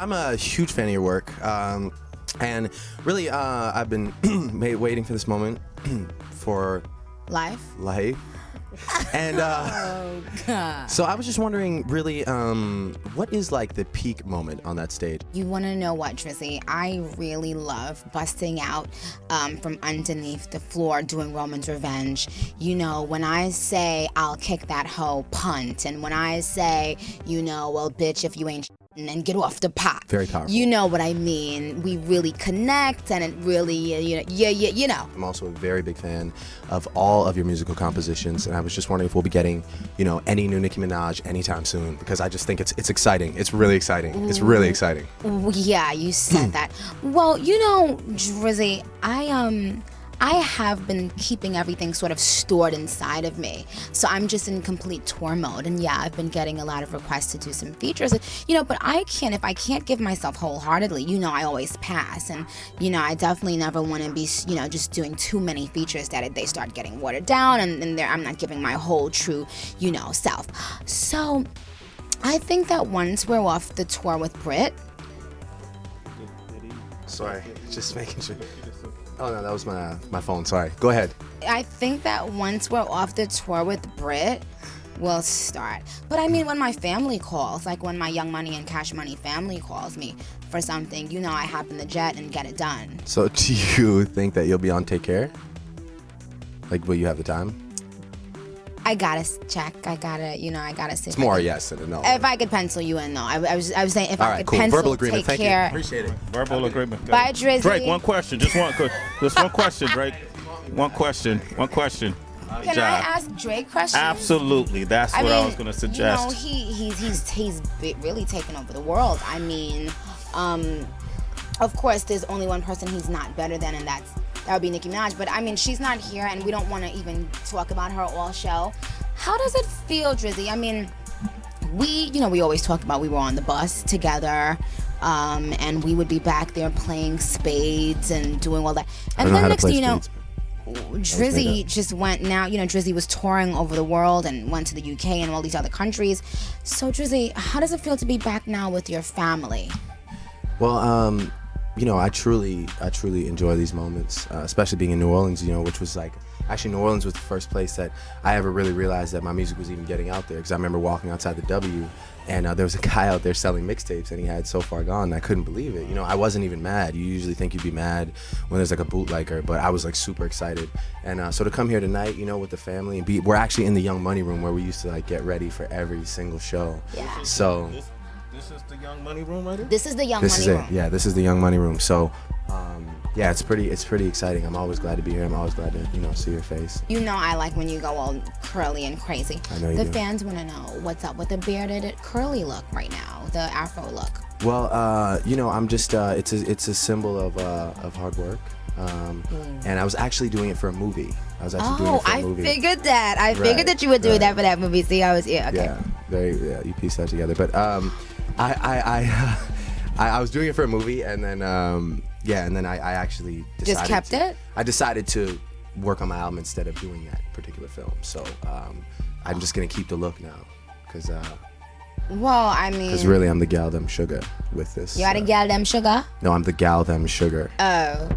I'm a huge fan of your work, and really, I've been waiting for this moment for Life. And Oh God. so I was just wondering, really, what is like the peak moment on that stage? You want to know what, Drizzy? I really love busting out from underneath the floor doing Roman's Revenge. You know, when I say I'll kick that hoe, punt, and when I say, well, bitch, if you ain't and get off the pot. Very powerful. You know what I mean? We really connect, and it really, you know. I'm also a very big fan of all of your musical compositions, and I was just wondering if we'll be getting, any new Nicki Minaj anytime soon, because I just think it's exciting. It's really exciting. It's really exciting. Yeah, you said that. Well, Drizzy, I have been keeping everything sort of stored inside of me. So I'm just in complete tour mode. And yeah, I've been getting a lot of requests to do some features, but if I can't give myself wholeheartedly, I always pass. And, I definitely never want to be, just doing too many features that they start getting watered down and I'm not giving my whole true, self. So I think that once we're off the tour with Brit. Sorry, just making sure. Oh no, that was my phone. Sorry. Go ahead. I think that once we're off the tour with Brit, we'll start. But I mean, when my family calls, like when my Young Money and Cash Money family calls me for something, I hop in the jet and get it done. So do you think that you'll be on Take Care? Like, will you have the time? I gotta check. I gotta see. It's more a yes than a no. If I could pencil you in, though, I was saying if All I right, could cool. pencil Verbal agreement. Take Thank Care. you. Appreciate it. Verbal agreement. Bye, Drizzy. Drake, one question. Just one question, Drake. One question. Can I ask Drake questions? Absolutely. That's what I was gonna suggest. He's really taken over the world. I mean, of course, there's only one person he's not better than, and that would be Nicki Minaj. But I mean, she's not here, and we don't want to even talk about her all show. How does it feel, Drizzy? I mean, we always talk about we were on the bus together, and we would be back there playing spades and doing all that. And then next thing you know, Drizzy just went now, Drizzy was touring over the world and went to the UK and all these other countries. So Drizzy, how does it feel to be back now with your family? Well, I truly enjoy these moments, especially being in New Orleans, which was like, actually New Orleans was the first place that I ever really realized that my music was even getting out there, because I remember walking outside the W and there was a guy out there selling mixtapes and he had So Far Gone, and I couldn't believe it. I wasn't even mad. You usually think you'd be mad when there's like a bootlegger, but I was like super excited. And so to come here tonight, with the family and we're actually in the Young Money room where we used to like get ready for every single show. Yeah. So This is the Young Money room right here? This is the Young Money room. Yeah, this is the Young Money room. So yeah, it's pretty exciting. I'm always glad to be here. I'm always glad to see your face. I like when you go all curly and crazy. I know you The do. fans want to know what's up with the bearded curly look right now, the afro look. Well, I'm just it's a symbol of hard work. And I was actually doing it for a movie. I Figured that. I figured that you were doing that for that movie. See, I was okay. Yeah, you pieced that together. But I was doing it for a movie, and then I actually decided Just kept it? I decided to work on my album instead of doing that particular film. So I'm just gonna keep the look now, because well, I mean, really I'm the gal them sugar with this. You are the gal them sugar? No, I'm the gal them sugar. Oh.